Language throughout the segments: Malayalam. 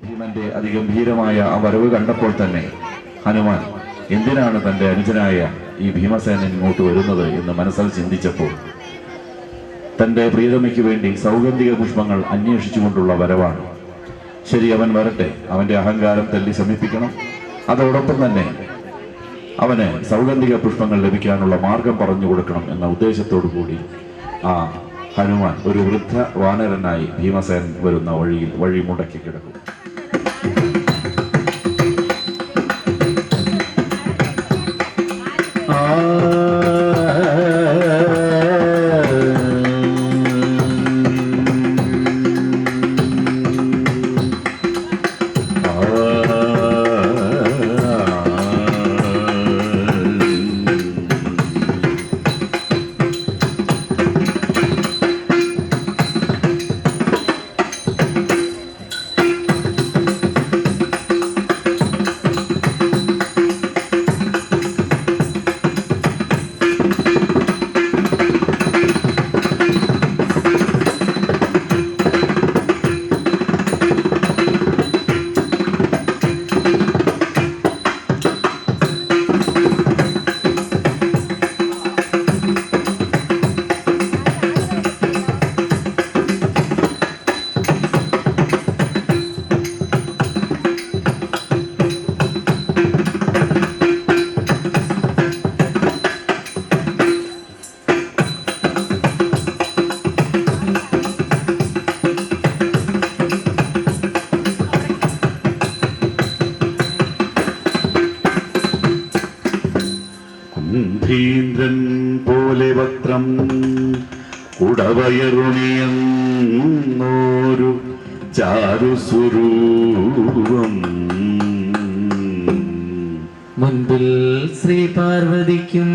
ഭീമന്റെ അതിഗംഭീരമായ ആ വരവ് കണ്ടപ്പോൾ തന്നെ ഹനുമാൻ എന്തിനാണ് തന്റെ അനുജനായ ഈ ഭീമസേനൻ ഇങ്ങോട്ട് വരുന്നത് എന്ന് മനസ്സിൽ ചിന്തിച്ചപ്പോൾ തന്റെ പ്രിയതമയ്ക്ക് വേണ്ടി സൗഗന്ധിക പുഷ്പങ്ങൾ അന്വേഷിച്ചുകൊണ്ടുള്ള വരവാണ്. ശരി, അവൻ വരട്ടെ, അവന്റെ അഹങ്കാരം തല്ലി ശമിപ്പിക്കണം. അതോടൊപ്പം തന്നെ അവന് സൗഗന്ധിക പുഷ്പങ്ങൾ ലഭിക്കാനുള്ള മാർഗം പറഞ്ഞു കൊടുക്കണം എന്ന ഉദ്ദേശത്തോടു കൂടി ആ ഹനുമാൻ ഒരു വൃദ്ധ വാനരനായി ഭീമസേൻ വരുന്ന വഴി മുടക്കി കിടക്കും. കുംഭീന്ദ്രൻ പോലെ വക്രം കുടവയറുണിയെന്നോരു ചാരുസ്വരൂപം മുൻപിൽ ശ്രീ പാർവതിക്കും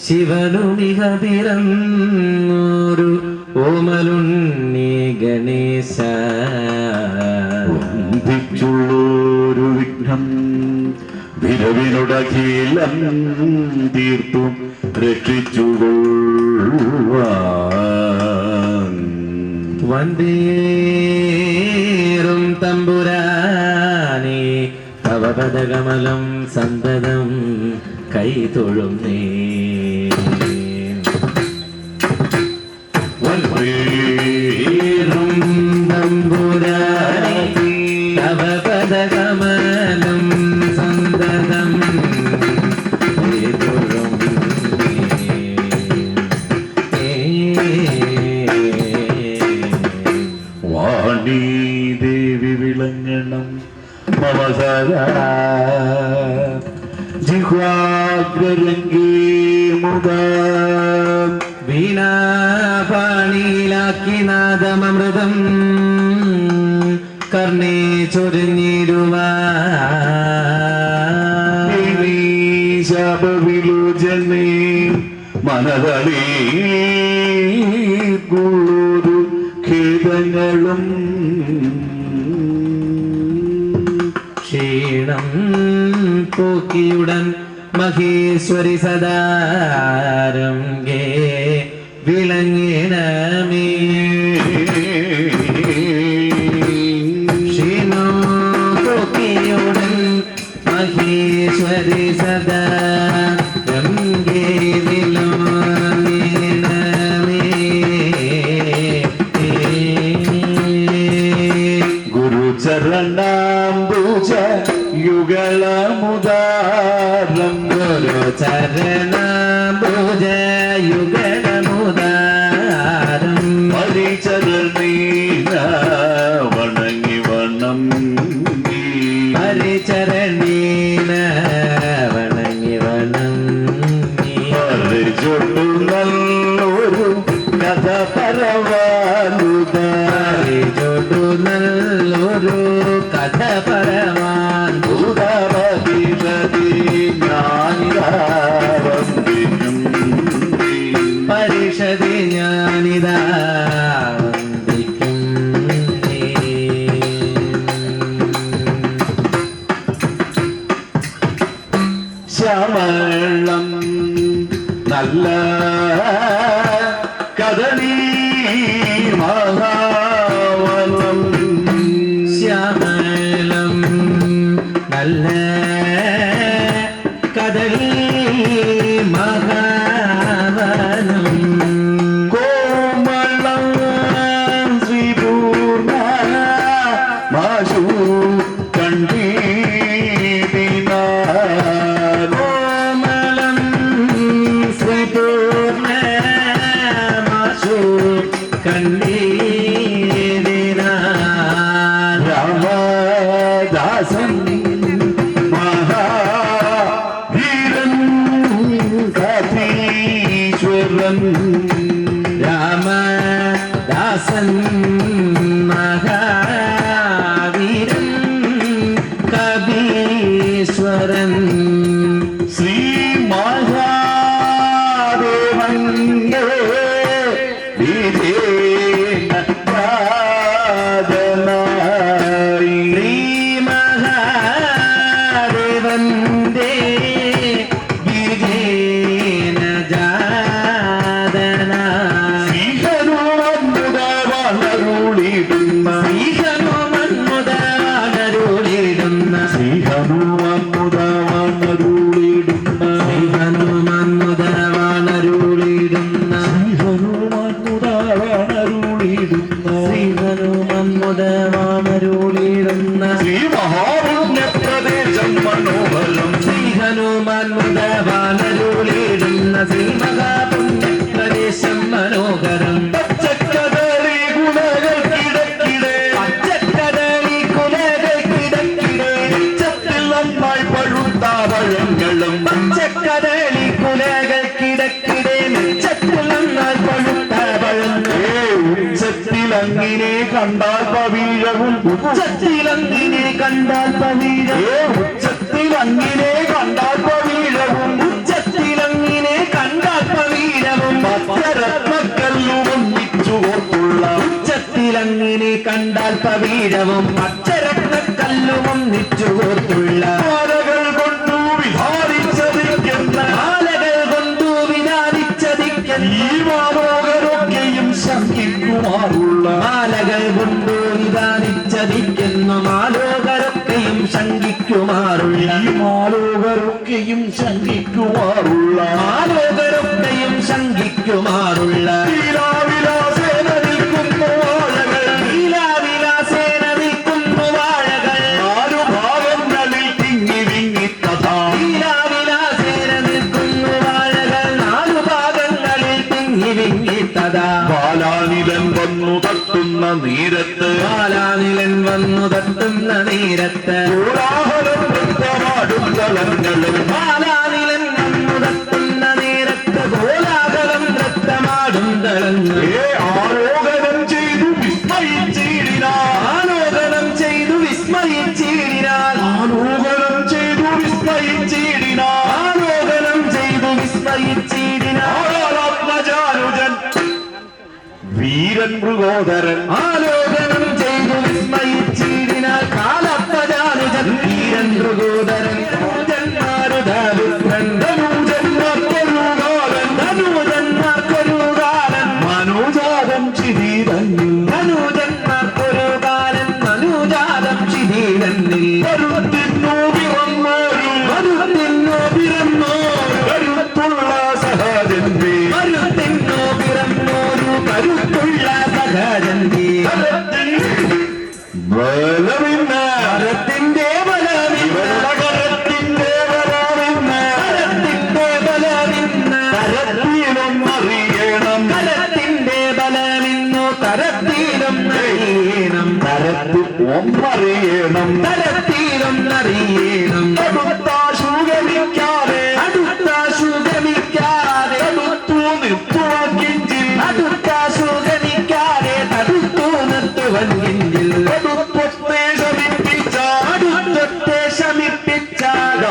ശിവനുമിഹ പിറന്നോരു ഓമലുണ്ണി ഗണേശ വന്ദിച്ചുള്ളൊരു വിഘ്നം വിരവിനുടകീലം തീർത്തു രക്ഷിച്ചുകൊള്ളുവാൻ വന്ദേറും തമ്പുരാനേ തവ പദകമലം സന്തതം കൈതൊഴുന്നേ. വന്ദേറും തമ്പുരാനേ തവ പദകമലം സന്തതം വാണീ ദേവി വിളങ്ങണം മമസര ജിഹ്വാഗ്രരംഗേ മുദാ വീണാപാണിയിലാക്കി നാദമൃതം കർണേ ചൊരിഞ്ഞിടുവാവിലോചനേ മനതളീ കൂറു ഖേദങ്ങളും ക്ഷീണം പോക്കിയുടൻ മഹേശ്വരി സദാരംഗേ വിളങ്ങിടമേ. ക്ഷീണം പോക്കിയുടൻ മഹേശ്വരി സദാരംഗേ വിളങ്ങിടമേ. ചരണാംബുജ യുഗളമുദാരം ഗുരു ചരണാംബുജ യുഗളമുദാരം ഹരിചരണീന വണങ്ങി വണം ഹരിചരണീന വണങ്ങി വണങ്ങി ഹരിചൊട്ടു നല്ലൊരു കഥ പരവാനുദ ഹരിചൊട്ടു നല്ലൊരു കഥ പരമാൻ പരിഷതി ഞാനിതാ വന്ദിക്കും. ശ്യാമളം നല്ല കദളീ മഹാവനം ശ്യാമ വ്യാസൻ മഹാവീരൻ കവീശ്വരൻ ശ്രീ മഹാദേവന്റെ വിജയനായി ശ്രീ മഹാദേവന്റെ വിജയനജാതനായി ശ്രീഹനുമന്മുതവാണരുളിടുന്ന ശ്രീഹനുമന്മുതവാണരുളിടുന്ന ശ്രീ മഹാപുണ്യപ്രദേശം മനോഹരം ശ്രീ മനോഹരം പച്ചക്കദളി കുലകൾക്കിടക്കിടെ ഉച്ചത്തിൽ നന്നായി പഴുത്ത പഴങ്ങളും ഉച്ചത്തിലങ്ങിനെ കണ്ടാൽ പവീഴവും ഉച്ചത്തിലങ്ങിനെ കണ്ടാൽ പവീഴവും ഉച്ചത്തിലങ്ങിനെ കണ്ടാൽ പവീഴവും ഉച്ചത്തിലങ്ങിനെ കണ്ടാൽ പവീഴവും പച്ചരത്നക്കല്ലും ഒന്നിച്ചുകൊണ്ടുള്ള ഉച്ചത്തിലങ്ങിനെ കണ്ടാൽ പവീഴവും പച്ചരത്നക്കല്ലും ഒന്നിച്ചുകൊണ്ടുള്ള മാലകൾ കൊണ്ടു വിധാനിച്ചതിക്കുന്ന ഈ മാലോകരൊക്കെയും ശങ്കിക്കുമാറുള്ള മാലകൾ കൊണ്ടു വിധാനിച്ചതിക്കുന്നു മാലോകരൊക്കെയും ശങ്കിക്കുമാറുള്ള ഈ മാലോകരൊക്കെയും ശങ്കിക്കുമാറുള്ള മാലോകരൊക്കെയും ശങ്കിക്കുമാറുള്ള ലീലാവിലാസേന നിൽക്കുന്നു വാഴകൾ ലീലാവിലാസേന നിൽക്കുന്നു വാഴകൾ നാലു ഭാഗങ്ങളിൽ തിങ്ങി വിങ്ങി തഥാ ലീലാവിലാസേന നിൽക്കുന്നു വാഴകൾ നാലു ഭാഗങ്ങളിൽ തിങ്ങി വിങ്ങിത്തതാ ബാലാനിലൻ വന്നു തട്ടുന്ന നീരത്ത് ബാലാനിലൻ വന്നു തട്ടുന്ന നേരത്ത് കോലാഹലം നൃത്തമാടും തലങ്ങളും ബാലാനിലൻ വന്നു തട്ടുന്ന നേരത്ത് കോലാഹലം നൃത്തമാടും തളങ്ങൾ ആലോകനം ചെയ്തു വിസ്മയിച്ചിടിനാൾ ആലോകനം ചെയ്തു വിസ്മയിച്ചിടിനാൽ ആലോകനം ചെയ്തു വിസ്മയിച്ചിടിനാൾ ആലോകനം ചെയ്തു വിസ്മയിച്ചിടിനാൽ ആത്മജാനുജൻ വീരൻ മൃഗോദരൻ ആലോകനം ചെയ്തു വിസ്മയിച്ചിടിനാൽ കാലപ്പജാനുജൻ വീരൻ മൃഗോദരൻ ധനുജന്മാരുധരുദ്രൻ ധനുജന്മാർക്കൊരുകാലൻ ധനുജന്മാർക്കൊരു കാലൻ മനോജാതം ചിരീതന്നിൽ ധനുജന്മാർക്കൊരു കാലൻ മനുജാതം ശിഥിരന്നിൽ കരുത്തിന്നു പിറന്നോരു മരുത്തിന്നു പിറന്നോരു കരുത്തുള്ള സഹജന്റെ മരുത്തിന്നു പിറന്നോരു കരുത്തുള്ള സഹജന്റെ കരത്തിൽ ബലമിന്ന് കരത്തിന്റെ ബലമിന്ന് ഇവരുടെ കരത്തിന്റെ ബലമിന്ന് കരത്തിന്റെ ബലമിന്ന് കരത്തിലൊന്നറിയണം കരത്തിന്റെ ബലമിന്നു കരത്തിലും അറിയണം കരത്തിൽ ഒന്നറിയണം കരത്തിലും അറിയണം അടുത്താശു ഗമിക്കാതെ അടുത്താശു ഗമിക്കാതെ അടുത്തു നിർത്തുവാക്കിഞ്ചിൽ അടുത്താശു ഗമിക്കാതെ തടുത്തു നിർത്തുവൻ കിഞ്ചിൽ അടുത്തൊത്തെ ശമിപ്പിച്ച അടുത്തൊത്തെ ശമിപ്പിച്ചാൽ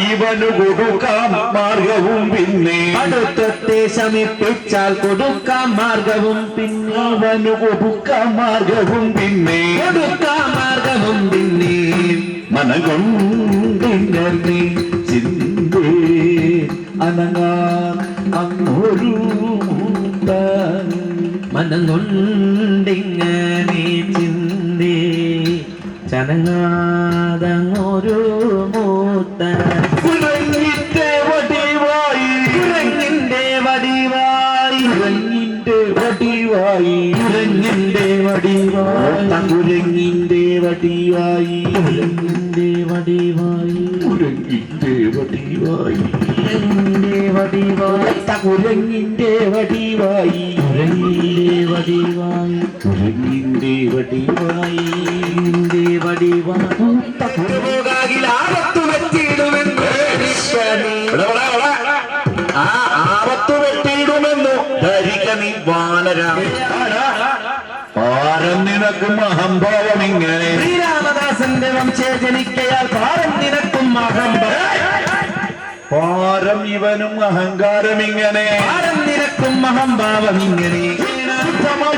ഇവനു കൊടുക്കാം മാർഗവും പിന്നെ അടുത്തൊത്തെ ശമിപ്പിച്ചാൽ കൊടുക്കാം മാർഗവും പിന്നെ അവനു കൊടുക്കാം മാർഗവും പിന്നെ കൊടുക്കാം മാർഗവും പിന്നെ മനകൊണ്ടിങ്ങി ചിന്തേ അനങ്ങാൻ അങ്ങൊരു മൂത്ത മനം കൊണ്ടിങ്ങനെ ചിന്തി ചനങ്ങാതങ്ങൊരു മൂത്ത കുരങ്ങിന്റെ വടിവായി കുരങ്ങിന്റെ വടിവായി കുരങ്ങിന്റെ വടിവായി കുരങ്ങിന്റെ വടിവായി കുരങ്ങിന്റെ വടിവായി കുരങ്ങിന്റെ വടിവായി കുരങ്ങിന്റെ വടിവായി കുരങ്ങിന്റെ വടിവായി കുരങ്ങിന്റെ വടിവായി കുരങ്ങിന്റെ വടിവായി കുരങ്ങിന്റെ വടിവായി വടിവായി ആപത്തു വെച്ചിടുമെന്ന് ആ ആപത്ത് അറുത്തുവെട്ടിയിടുമെന്നു ധരിക നീ വാനര. പാരം നിനക്കും അഹംഭാവം ഇങ്ങനെ. ശ്രീരാമദാസന്റെ വംശേ ജനിക്കയാൽ പാരം നിനക്കും പാരം ഇവനും അഹങ്കാരം ഇങ്ങനെ. പാരം നിനക്കും അഹംഭാവം ഇങ്ങനെ.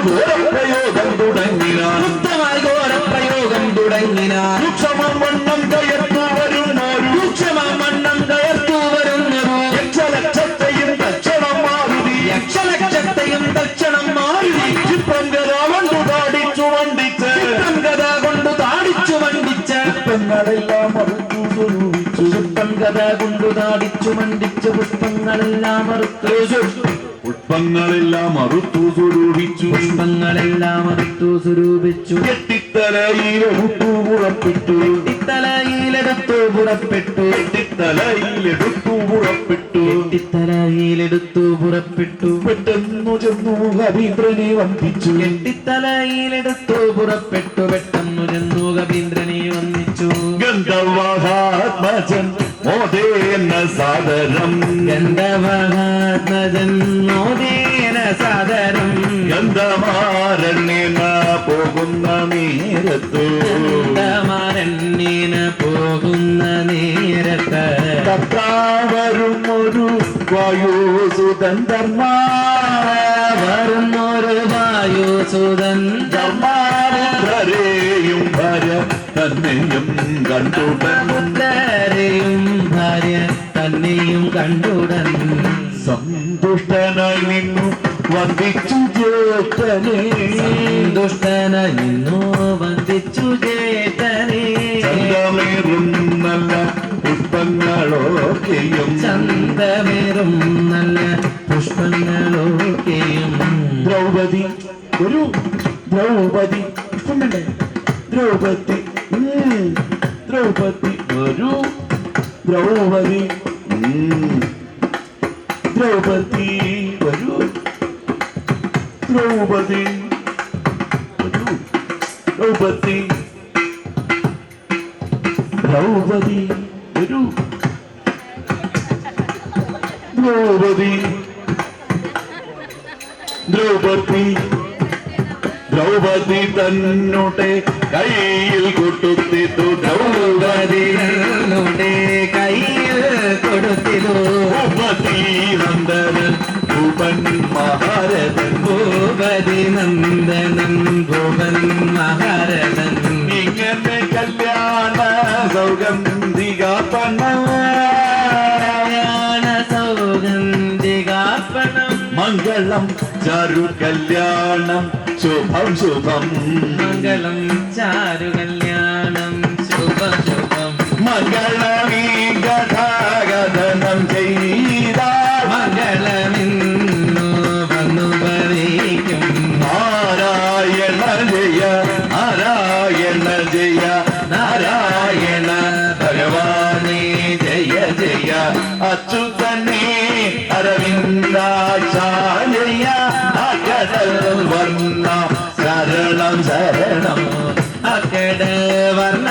ഘോരപ്രയോഗം തുടങ്ങിനാൻ. ശുദ്ധമായി ഘോരപ്രയോഗം തുടങ്ങിനാൻ. രൂക്ഷമാം വണ്ണം കയർത്തു വരുന്നൊരു. രൂക്ഷമാം വണ്ണം കയർത്തു വരുന്നൊരു. യക്ഷലക്ഷത്തെയും തക്ഷണം മാറുതി. യക്ഷലക്ഷത്തെയും തക്ഷണം മാറുതി. ചിത്രം ഗത കൊണ്ടു താടിച്ചു വണ്ടിച്ച്. ചിത്രം ഗത കൊണ്ടു താടിച്ചു വണ്ടിച്ച്. പുഷ്പങ്ങളെല്ലാം അറുത്തു സ്വരൂപിച്ചു. പുഷ്പം ഗത കൊണ്ടു താടിച്ചു വണ്ടിച്ചു. പുഷ്പങ്ങളെല്ലാം അറുത്തു. പുഷ്പങ്ങളെല്ലാം അറുത്തു സ്വരൂപിച്ചു. പുഷ്പങ്ങളെല്ലാം അറുത്തു സ്വരൂപിച്ചു. കെട്ടിത്തലയിലെടുത്തു പുറപ്പെട്ടു. കെട്ടിത്തലയിലെടുത്തു പുറപ്പെട്ടു. കെട്ടിത്തലയിലെടുത്തു പുറപ്പെട്ടു. കെട്ടിത്തലയിലെടുത്തു പുറപ്പെട്ടു. പെട്ടെന്നു ചെന്നു കവീന്ദ്രനെ വന്ദിച്ചു. കെട്ടിത്തലയിലെടുത്തു പുറപ്പെട്ടു. പെട്ടെന്നു ചെന്നു കവീന്ദ്രനെ വന്ദിച്ചു. ഗന്ധർവാത്മജൻ മോദേന സാദരം. ഗന്ധർവാത്മജൻ മോദേന സാദരം. ഗന്ധമാരണ്യേന പോകുന്ന നേരത്തു. ഗന്ധമാരണ്യേന പോകുന്ന നേരത്ത്. വരുന്നൊരു വായുസുതൻ ധർമ്മ. വരുന്നൊരു വായുസുതൻ ധർമാരെയും ഭാര്യ തന്നെയും കണ്ടുടൻ. ധർമ്മരെയും ഭാര്യ തന്നെയും കണ്ടുടൻ. സന്തുഷ്ടനായി നിന്നു വന്ദിച്ചു ജ്യേഷ്ഠനെ. സന്തുഷ്ടനായി നിന്നു വന്ദിച്ചു ജ്യേഷ്ഠനെ. ചന്തമേറും നല്ല പുഷ്പങ്ങളൊക്കെയും. ചന്തമേറും നല്ല പുഷ്പങ്ങളൊക്കെയും. ദ്രൗപദി ഒരു ദ്രൗപദി ഇഷ്ടമുണ്ടേ. ദ്രൗപദി ദ്രൗപദി ഒരു ദ്രൗപദി. ദ്രൗപദി ഒരു ദ്രൗപദി ഒരു ദ്രൗപദി. ദ്രൗപദി ഒരു ദ്രൗപദി. ദ്രൗപദി ദ്രൗപദി തന്നെ കയ്യിൽ കൊടുത്തിട്ടു. ദ്രൗപദി ദ്രൗപദി കയ്യിൽ കൊടുത്തിരു. ഭൂപതി നന്ദനൻ ഭൂപൻ മഹാരഥൻ. ഭൂപതി നന്ദനൻ ഭൂപൻ മഹാരഥൻ. ഇങ്ങനെ കല്യാണ സൗഗന്ധികാപണം. സൗഗന്ധികാർപ്പണം. മംഗളം ചാരു കല്യാണം ശുഭം ശുഭം. മംഗളം ചാരു കല്യാണം ശുഭം ശുഭം. മംഗളമീ ഗതാഗതനം ചെയ്ത. മംഗളമിന്നു വന്നു ഭവിക്കും. നാരായണ ജയ നാരായണ ജയ നാരായണ ഭഗവാനേ ജയ ജയ. അച്യുതനേ അരവിന്ദാചാര്യ അകടൽ വർണ്ണ ശരണം ശരണം. അക്കട വർണ്ണ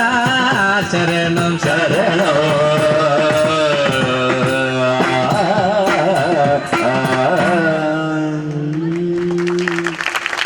ശരണം ശരണം.